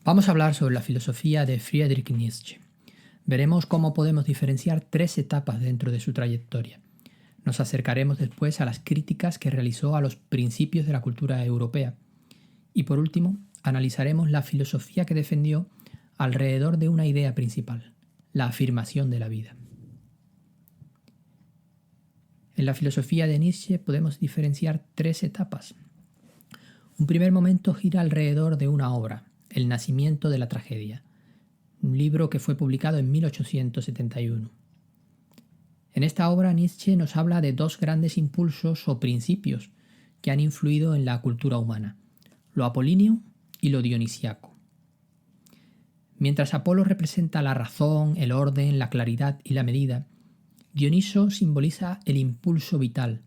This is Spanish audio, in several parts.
Vamos a hablar sobre la filosofía de Friedrich Nietzsche. Veremos cómo podemos diferenciar tres etapas dentro de su trayectoria. Nos acercaremos después a las críticas que realizó a los principios de la cultura europea. Y por último, analizaremos la filosofía que defendió alrededor de una idea principal, la afirmación de la vida. En la filosofía de Nietzsche podemos diferenciar tres etapas. Un primer momento gira alrededor de una obra, El nacimiento de la tragedia, un libro que fue publicado en 1871. En esta obra Nietzsche nos habla de dos grandes impulsos o principios que han influido en la cultura humana, lo apolíneo y lo dionisíaco. Mientras Apolo representa la razón, el orden, la claridad y la medida, Dioniso simboliza el impulso vital,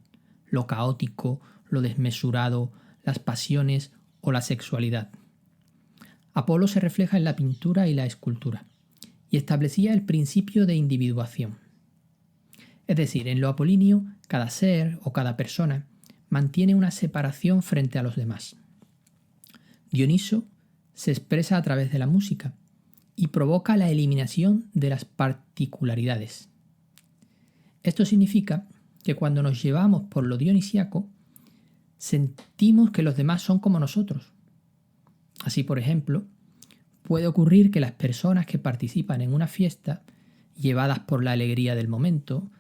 lo caótico, lo desmesurado, las pasiones o la sexualidad. Apolo se refleja en la pintura y la escultura, y establecía el principio de individuación. Es decir, en lo apolíneo, cada ser o cada persona mantiene una separación frente a los demás. Dioniso se expresa a través de la música y provoca la eliminación de las particularidades. Esto significa que cuando nos llevamos por lo dionisíaco, sentimos que los demás son como nosotros. Así, por ejemplo, puede ocurrir que las personas que participan en una fiesta, llevadas por la alegría del momento,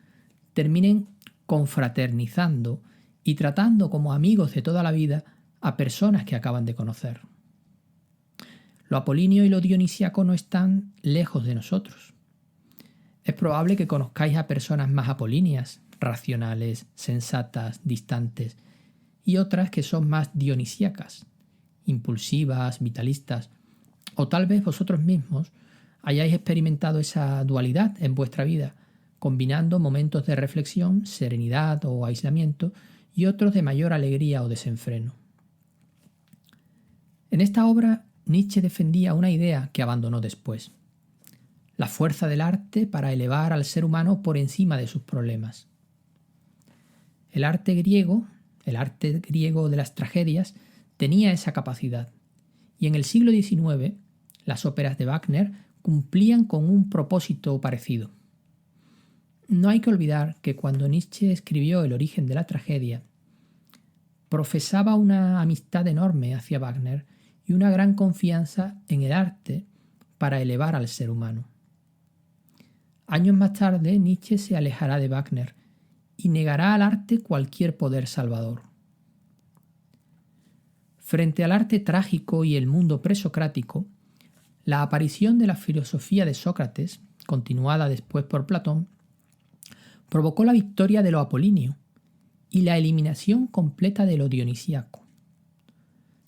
terminen confraternizando y tratando como amigos de toda la vida a personas que acaban de conocer. Lo apolíneo y lo dionisíaco no están lejos de nosotros. Es probable que conozcáis a personas más apolíneas, racionales, sensatas, distantes, y otras que son más dionisíacas, impulsivas, vitalistas, o tal vez vosotros mismos hayáis experimentado esa dualidad en vuestra vida, combinando momentos de reflexión, serenidad o aislamiento y otros de mayor alegría o desenfreno. En esta obra, Nietzsche defendía una idea que abandonó después: la fuerza del arte para elevar al ser humano por encima de sus problemas. El arte griego de las tragedias, tenía esa capacidad, y en el siglo XIX las óperas de Wagner cumplían con un propósito parecido. No hay que olvidar que cuando Nietzsche escribió El origen de la tragedia, profesaba una amistad enorme hacia Wagner y una gran confianza en el arte para elevar al ser humano. Años más tarde, Nietzsche se alejará de Wagner y negará al arte cualquier poder salvador. Frente al arte trágico y el mundo presocrático, la aparición de la filosofía de Sócrates, continuada después por Platón, provocó la victoria de lo apolíneo y la eliminación completa de lo dionisíaco.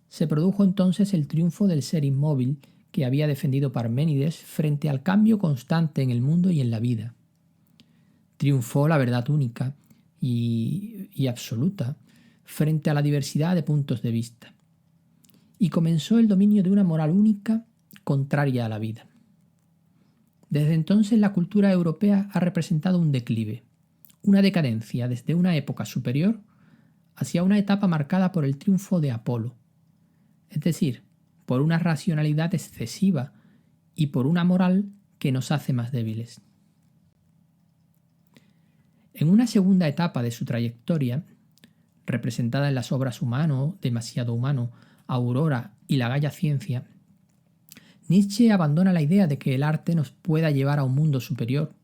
Se produjo entonces el triunfo del ser inmóvil que había defendido Parménides frente al cambio constante en el mundo y en la vida. Triunfó la verdad única y absoluta frente a la diversidad de puntos de vista. Y comenzó el dominio de una moral única contraria a la vida. Desde entonces la cultura europea ha representado un declive, una decadencia desde una época superior hacia una etapa marcada por el triunfo de Apolo, es decir, por una racionalidad excesiva y por una moral que nos hace más débiles. En una segunda etapa de su trayectoria, representada en las obras Humano, Demasiado humano, Aurora y La Gaya Ciencia, Nietzsche abandona la idea de que el arte nos pueda llevar a un mundo superior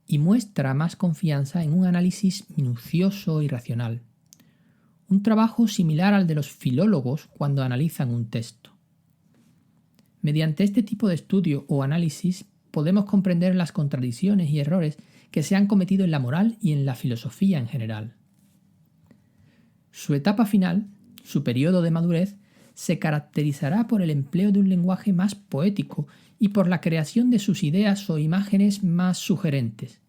y muestra más confianza en un análisis minucioso y racional, un trabajo similar al de los filólogos cuando analizan un texto. Mediante este tipo de estudio o análisis podemos comprender las contradicciones y errores que se han cometido en la moral y en la filosofía en general. Su etapa final, su periodo de madurez, se caracterizará por el empleo de un lenguaje más poético y por la creación de sus ideas o imágenes más sugerentes: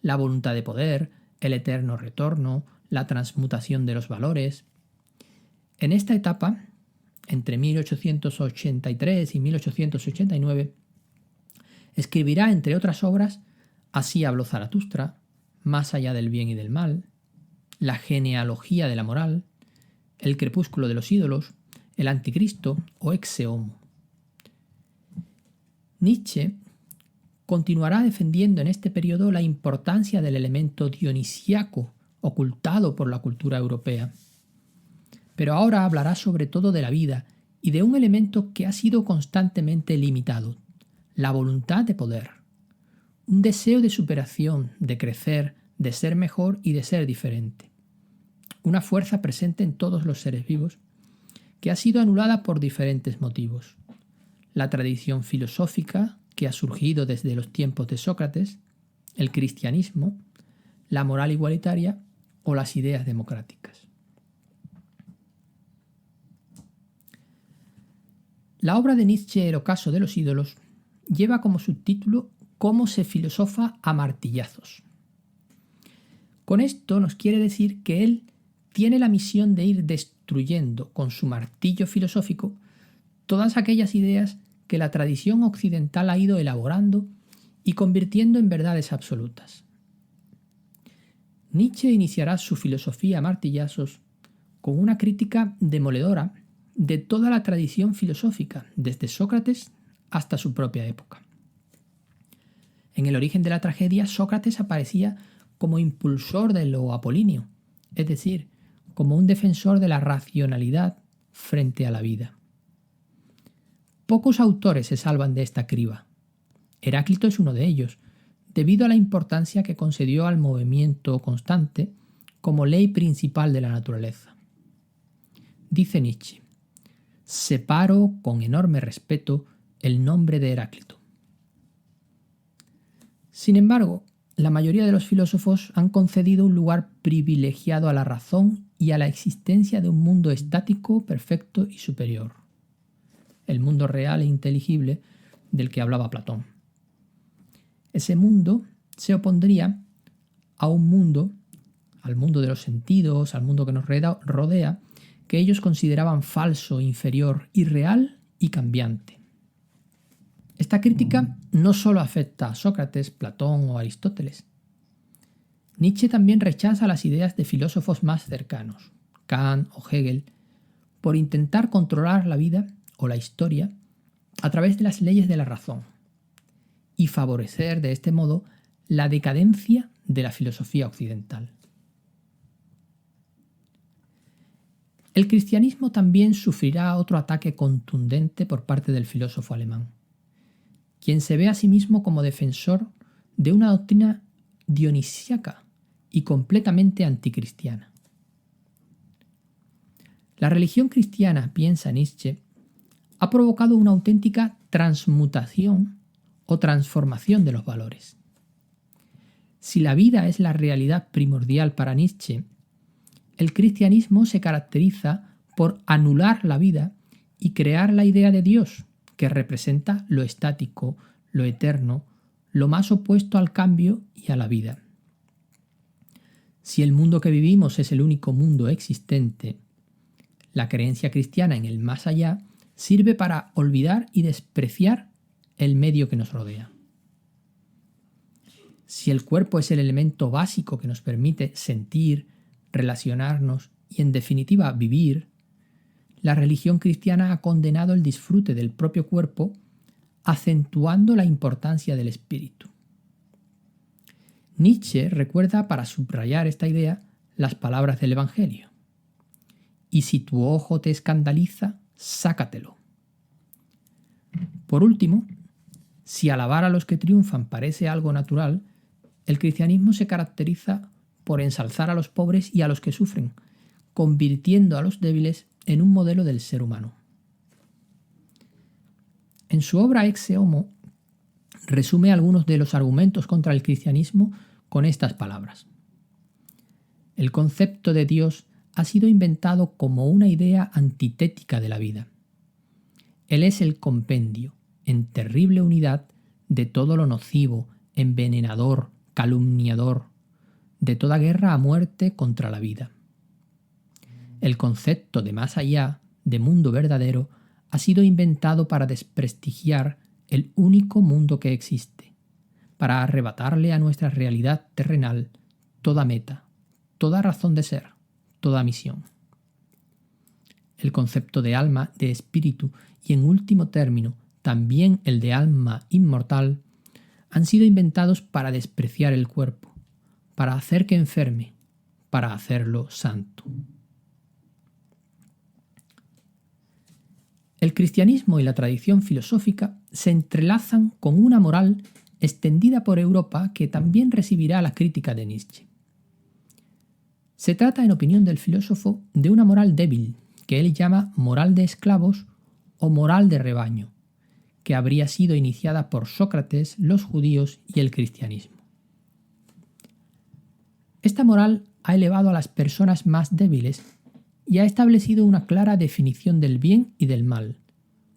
la voluntad de poder, el eterno retorno, la transmutación de los valores. En esta etapa, entre 1883 y 1889, escribirá, entre otras obras, Así habló Zaratustra, Más allá del bien y del mal, La genealogía de la moral, El crepúsculo de los ídolos, El anticristo o Exe Homo. Nietzsche continuará defendiendo en este periodo la importancia del elemento dionisíaco ocultado por la cultura europea. Pero ahora hablará sobre todo de la vida y de un elemento que ha sido constantemente limitado, la voluntad de poder. Un deseo de superación, de crecer, de ser mejor y de ser diferente. Una fuerza presente en todos los seres vivos que ha sido anulada por diferentes motivos. La tradición filosófica que ha surgido desde los tiempos de Sócrates, el cristianismo, la moral igualitaria o las ideas democráticas. La obra de Nietzsche, El ocaso de los ídolos, lleva como subtítulo Cómo se filosofa a martillazos. Con esto nos quiere decir que él tiene la misión de ir destruyendo con su martillo filosófico todas aquellas ideas que la tradición occidental ha ido elaborando y convirtiendo en verdades absolutas. Nietzsche iniciará su filosofía a martillazos con una crítica demoledora de toda la tradición filosófica, desde Sócrates hasta su propia época. En el origen de la tragedia, Sócrates aparecía como impulsor de lo apolíneo, es decir, como un defensor de la racionalidad frente a la vida. Pocos autores se salvan de esta criba. Heráclito es uno de ellos, debido a la importancia que concedió al movimiento constante como ley principal de la naturaleza. Dice Nietzsche: separo con enorme respeto el nombre de Heráclito. Sin embargo, la mayoría de los filósofos han concedido un lugar privilegiado a la razón y a la existencia de un mundo estático, perfecto y superior. El mundo real e inteligible del que hablaba Platón. Ese mundo se opondría a un mundo, al mundo de los sentidos, al mundo que nos rodea, que ellos consideraban falso, inferior, irreal y cambiante. Esta crítica no solo afecta a Sócrates, Platón o Aristóteles. Nietzsche también rechaza las ideas de filósofos más cercanos, Kant o Hegel, por intentar controlar la vida o la historia a través de las leyes de la razón y favorecer de este modo la decadencia de la filosofía occidental. El cristianismo también sufrirá otro ataque contundente por parte del filósofo alemán, quien se ve a sí mismo como defensor de una doctrina dionisíaca y completamente anticristiana. La religión cristiana, piensa Nietzsche, ha provocado una auténtica transmutación o transformación de los valores. Si la vida es la realidad primordial para Nietzsche, el cristianismo se caracteriza por anular la vida y crear la idea de Dios, que representa lo estático, lo eterno, lo más opuesto al cambio y a la vida. Si el mundo que vivimos es el único mundo existente, la creencia cristiana en el más allá sirve para olvidar y despreciar el medio que nos rodea. Si el cuerpo es el elemento básico que nos permite sentir, relacionarnos y, en definitiva, vivir, la religión cristiana ha condenado el disfrute del propio cuerpo, acentuando la importancia del espíritu. Nietzsche recuerda, para subrayar esta idea, las palabras del Evangelio: y si tu ojo te escandaliza, sácatelo. Por último, si alabar a los que triunfan parece algo natural, el cristianismo se caracteriza por ensalzar a los pobres y a los que sufren, convirtiendo a los débiles en un modelo del ser humano. En su obra Ecce Homo resume algunos de los argumentos contra el cristianismo con estas palabras: el concepto de Dios ha sido inventado como una idea antitética de la vida. Él es el compendio, en terrible unidad, de todo lo nocivo, envenenador, calumniador, de toda guerra a muerte contra la vida. El concepto de más allá, de mundo verdadero, ha sido inventado para desprestigiar el único mundo que existe, para arrebatarle a nuestra realidad terrenal toda meta, toda razón de ser, toda misión. El concepto de alma, de espíritu y, en último término, también el de alma inmortal, han sido inventados para despreciar el cuerpo, para hacer que enferme, para hacerlo santo. El cristianismo y la tradición filosófica se entrelazan con una moral extendida por Europa que también recibirá la crítica de Nietzsche. Se trata, en opinión del filósofo, de una moral débil, que él llama moral de esclavos o moral de rebaño, que habría sido iniciada por Sócrates, los judíos y el cristianismo. Esta moral ha elevado a las personas más débiles y ha establecido una clara definición del bien y del mal,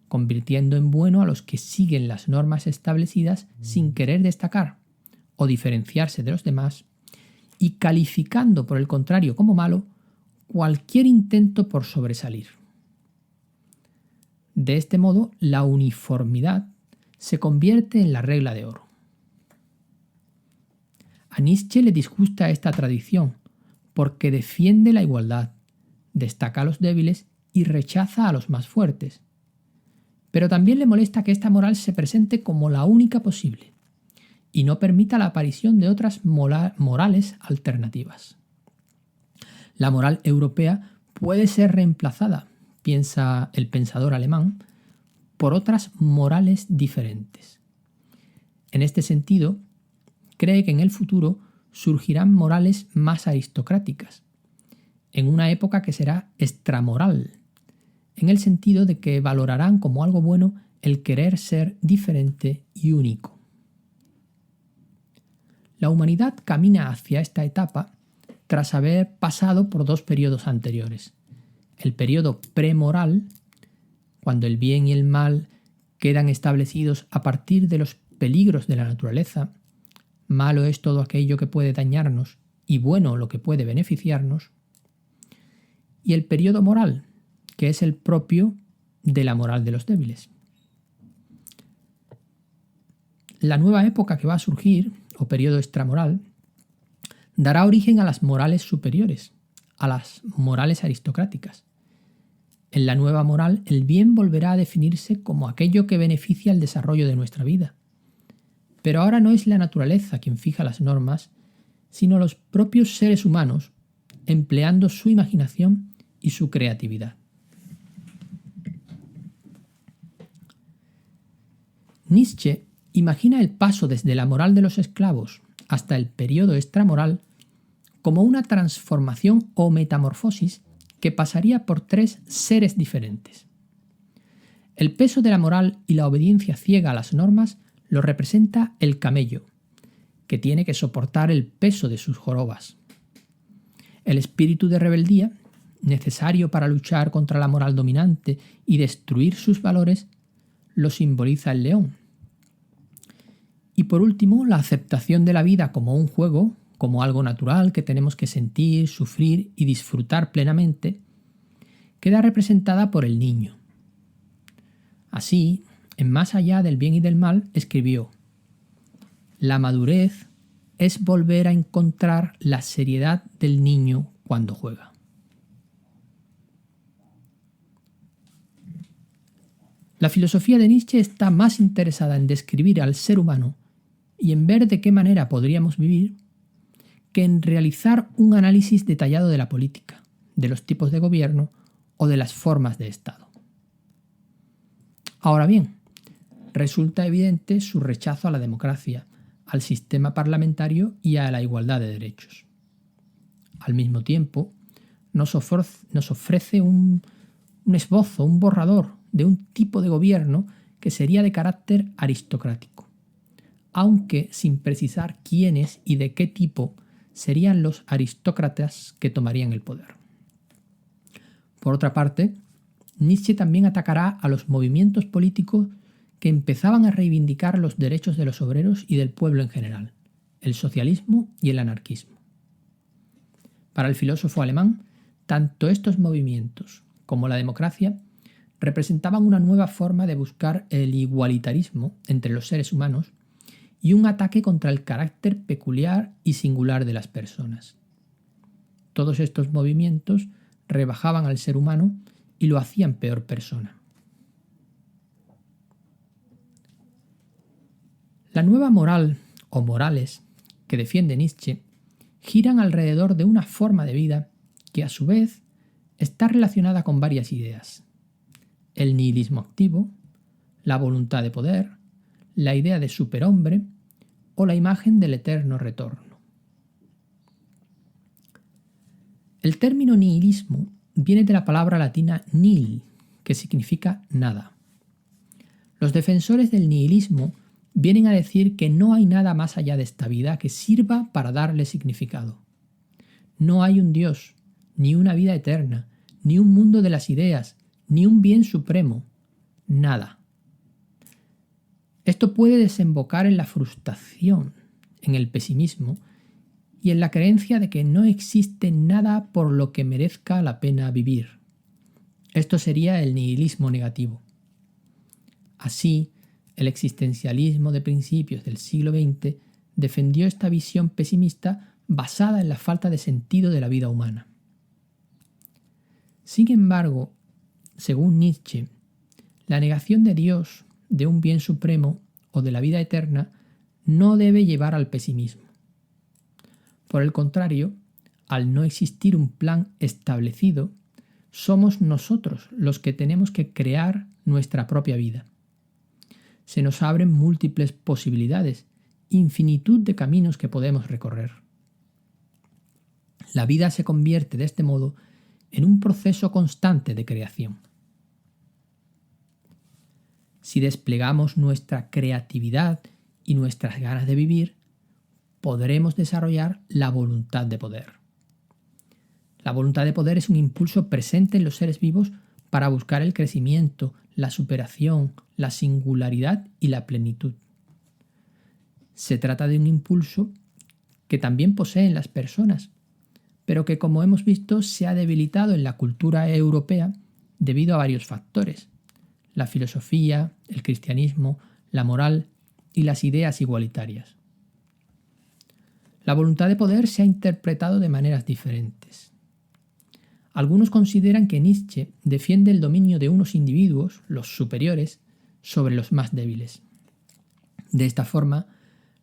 convirtiendo en bueno a los que siguen las normas establecidas sin querer destacar o diferenciarse de los demás, y calificando por el contrario como malo cualquier intento por sobresalir. De este modo, la uniformidad se convierte en la regla de oro. A Nietzsche le disgusta esta tradición porque defiende la igualdad, destaca a los débiles y rechaza a los más fuertes. Pero también le molesta que esta moral se presente como la única posible y no permita la aparición de otras morales alternativas. La moral europea puede ser reemplazada, piensa el pensador alemán, por otras morales diferentes. En este sentido, cree que en el futuro surgirán morales más aristocráticas, en una época que será extramoral, en el sentido de que valorarán como algo bueno el querer ser diferente y único. La humanidad camina hacia esta etapa tras haber pasado por dos periodos anteriores. El periodo premoral, cuando el bien y el mal quedan establecidos a partir de los peligros de la naturaleza, malo es todo aquello que puede dañarnos y bueno lo que puede beneficiarnos, y el periodo moral, que es el propio de la moral de los débiles. La nueva época que va a surgir, o periodo extramoral, dará origen a las morales superiores, a las morales aristocráticas. En la nueva moral, el bien volverá a definirse como aquello que beneficia el desarrollo de nuestra vida. Pero ahora no es la naturaleza quien fija las normas, sino los propios seres humanos, empleando su imaginación y su creatividad. Nietzsche imagina el paso desde la moral de los esclavos hasta el periodo extramoral como una transformación o metamorfosis que pasaría por tres seres diferentes. El peso de la moral y la obediencia ciega a las normas lo representa el camello, que tiene que soportar el peso de sus jorobas. El espíritu de rebeldía, necesario para luchar contra la moral dominante y destruir sus valores, lo simboliza el león. Y por último, la aceptación de la vida como un juego, como algo natural que tenemos que sentir, sufrir y disfrutar plenamente, queda representada por el niño. Así, en Más allá del bien y del mal, escribió: «La madurez es volver a encontrar la seriedad del niño cuando juega». La filosofía de Nietzsche está más interesada en describir al ser humano y en ver de qué manera podríamos vivir, que en realizar un análisis detallado de la política, de los tipos de gobierno o de las formas de Estado. Ahora bien, resulta evidente su rechazo a la democracia, al sistema parlamentario y a la igualdad de derechos. Al mismo tiempo, nos ofrece un esbozo, un borrador de un tipo de gobierno que sería de carácter aristocrático, aunque sin precisar quiénes y de qué tipo serían los aristócratas que tomarían el poder. Por otra parte, Nietzsche también atacará a los movimientos políticos que empezaban a reivindicar los derechos de los obreros y del pueblo en general, el socialismo y el anarquismo. Para el filósofo alemán, tanto estos movimientos como la democracia representaban una nueva forma de buscar el igualitarismo entre los seres humanos y un ataque contra el carácter peculiar y singular de las personas. Todos estos movimientos rebajaban al ser humano y lo hacían peor persona. La nueva moral o morales que defiende Nietzsche giran alrededor de una forma de vida que a su vez está relacionada con varias ideas: el nihilismo activo, la voluntad de poder, la idea de superhombre o la imagen del eterno retorno. El término nihilismo viene de la palabra latina nihil, que significa nada. Los defensores del nihilismo vienen a decir que no hay nada más allá de esta vida que sirva para darle significado. No hay un Dios, ni una vida eterna, ni un mundo de las ideas, ni un bien supremo, nada. Esto puede desembocar en la frustración, en el pesimismo y en la creencia de que no existe nada por lo que merezca la pena vivir. Esto sería el nihilismo negativo. Así, el existencialismo de principios del siglo XX defendió esta visión pesimista basada en la falta de sentido de la vida humana. Sin embargo, según Nietzsche, la negación de Dios, de un bien supremo o de la vida eterna no debe llevar al pesimismo. Por el contrario, al no existir un plan establecido, somos nosotros los que tenemos que crear nuestra propia vida. Se nos abren múltiples posibilidades, infinitud de caminos que podemos recorrer. La vida se convierte de este modo en un proceso constante de creación. Si desplegamos nuestra creatividad y nuestras ganas de vivir, podremos desarrollar la voluntad de poder. La voluntad de poder es un impulso presente en los seres vivos para buscar el crecimiento, la superación, la singularidad y la plenitud. Se trata de un impulso que también poseen las personas, pero que, como hemos visto, se ha debilitado en la cultura europea debido a varios factores: la filosofía, el cristianismo, la moral y las ideas igualitarias. La voluntad de poder se ha interpretado de maneras diferentes. Algunos consideran que Nietzsche defiende el dominio de unos individuos, los superiores, sobre los más débiles. De esta forma,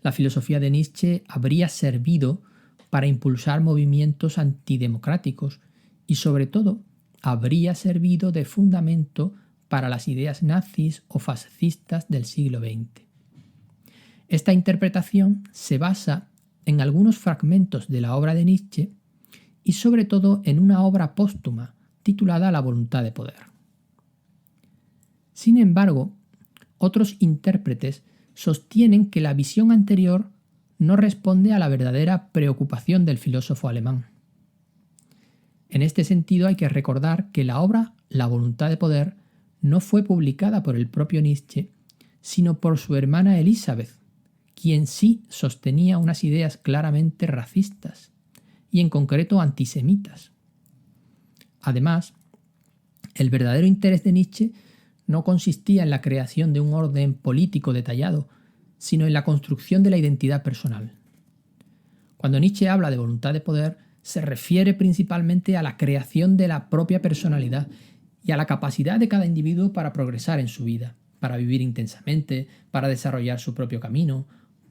la filosofía de Nietzsche habría servido para impulsar movimientos antidemocráticos y, sobre todo, habría servido de fundamento para las ideas nazis o fascistas del siglo XX. Esta interpretación se basa en algunos fragmentos de la obra de Nietzsche y sobre todo en una obra póstuma titulada La voluntad de poder. Sin embargo, otros intérpretes sostienen que la visión anterior no responde a la verdadera preocupación del filósofo alemán. En este sentido hay que recordar que la obra La voluntad de poder no fue publicada por el propio Nietzsche, sino por su hermana Elizabeth, quien sí sostenía unas ideas claramente racistas y en concreto antisemitas. Además, el verdadero interés de Nietzsche no consistía en la creación de un orden político detallado, sino en la construcción de la identidad personal. Cuando Nietzsche habla de voluntad de poder, se refiere principalmente a la creación de la propia personalidad y a la capacidad de cada individuo para progresar en su vida, para vivir intensamente, para desarrollar su propio camino,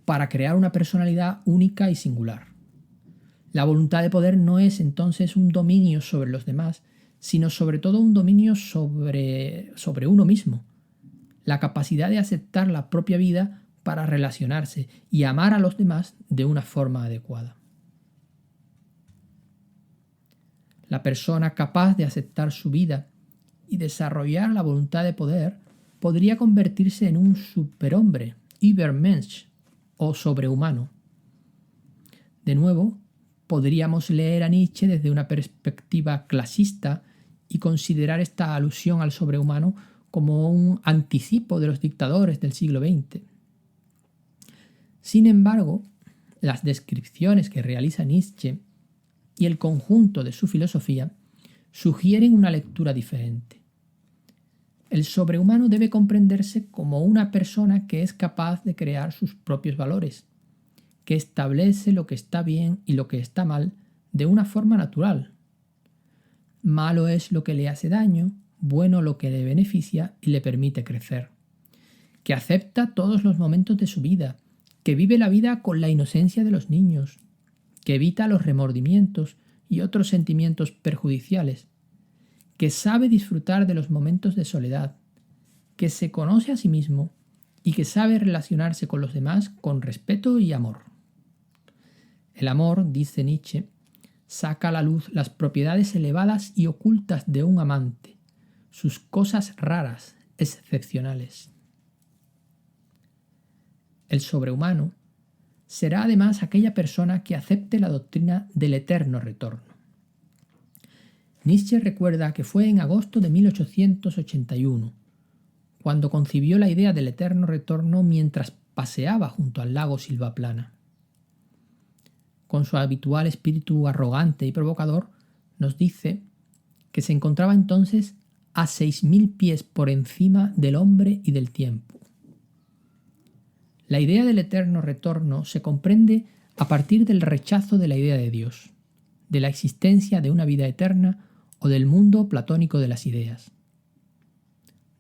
para crear una personalidad única y singular. La voluntad de poder no es entonces un dominio sobre los demás, sino sobre todo un dominio sobre uno mismo. La capacidad de aceptar la propia vida para relacionarse y amar a los demás de una forma adecuada. La persona capaz de aceptar su vida y desarrollar la voluntad de poder podría convertirse en un superhombre, Übermensch, o sobrehumano. De nuevo, podríamos leer a Nietzsche desde una perspectiva clasista y considerar esta alusión al sobrehumano como un anticipo de los dictadores del siglo XX. Sin embargo, las descripciones que realiza Nietzsche y el conjunto de su filosofía sugieren una lectura diferente. El sobrehumano debe comprenderse como una persona que es capaz de crear sus propios valores, que establece lo que está bien y lo que está mal de una forma natural. Malo es lo que le hace daño, bueno lo que le beneficia y le permite crecer. Que acepta todos los momentos de su vida que vive la vida con la inocencia de los niños, que evita los remordimientos y otros sentimientos perjudiciales, que sabe disfrutar de los momentos de soledad, que se conoce a sí mismo y que sabe relacionarse con los demás con respeto y amor. El amor, dice Nietzsche, saca a la luz las propiedades elevadas y ocultas de un amante, sus cosas raras, excepcionales. El sobrehumano será además aquella persona que acepte la doctrina del eterno retorno. Nietzsche recuerda que fue en agosto de 1881, cuando concibió la idea del eterno retorno mientras paseaba junto al lago Silvaplana. Con su habitual espíritu arrogante y provocador, nos dice que se encontraba entonces a 6.000 pies por encima del hombre y del tiempo. La idea del eterno retorno se comprende a partir del rechazo de la idea de Dios, de la existencia de una vida eterna o del mundo platónico de las ideas.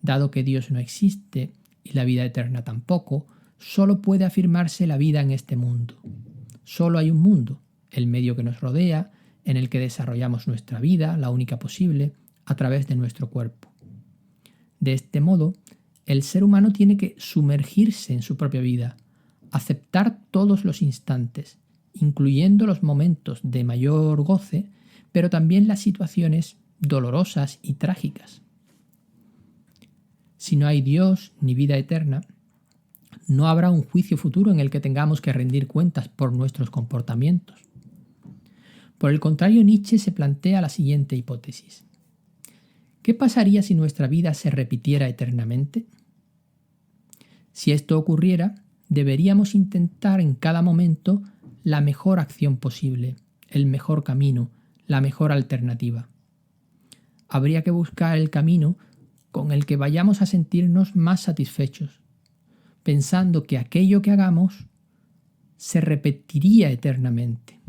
Dado que Dios no existe y la vida eterna tampoco, solo puede afirmarse la vida en este mundo. Solo hay un mundo, el medio que nos rodea, en el que desarrollamos nuestra vida, la única posible, a través de nuestro cuerpo. De este modo, el ser humano tiene que sumergirse en su propia vida, aceptar todos los instantes, incluyendo los momentos de mayor goce, pero también las situaciones dolorosas y trágicas. Si no hay Dios ni vida eterna, no habrá un juicio futuro en el que tengamos que rendir cuentas por nuestros comportamientos. Por el contrario, Nietzsche se plantea la siguiente hipótesis. ¿Qué pasaría si nuestra vida se repitiera eternamente? Si esto ocurriera, deberíamos intentar en cada momento la mejor acción posible, el mejor camino, la mejor alternativa. Habría que buscar el camino con el que vayamos a sentirnos más satisfechos, pensando que aquello que hagamos se repetiría eternamente.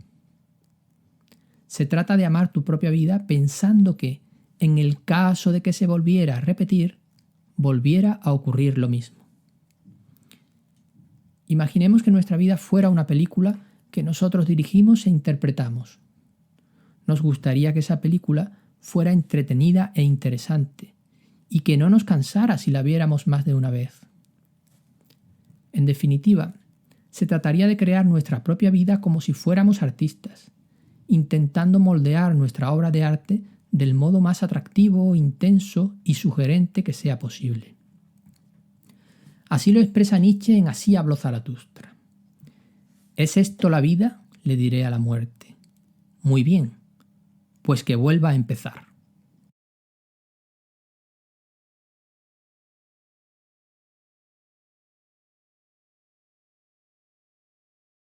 Se trata de amar tu propia vida pensando que, en el caso de que se volviera a repetir, volviera a ocurrir lo mismo. Imaginemos que nuestra vida fuera una película que nosotros dirigimos e interpretamos. Nos gustaría que esa película fuera entretenida e interesante, y que no nos cansara si la viéramos más de una vez. En definitiva, se trataría de crear nuestra propia vida como si fuéramos artistas, intentando moldear nuestra obra de arte del modo más atractivo, intenso y sugerente que sea posible. Así lo expresa Nietzsche en Así habló Zaratustra. ¿Es esto la vida?, le diré a la muerte. Muy bien, pues que vuelva a empezar.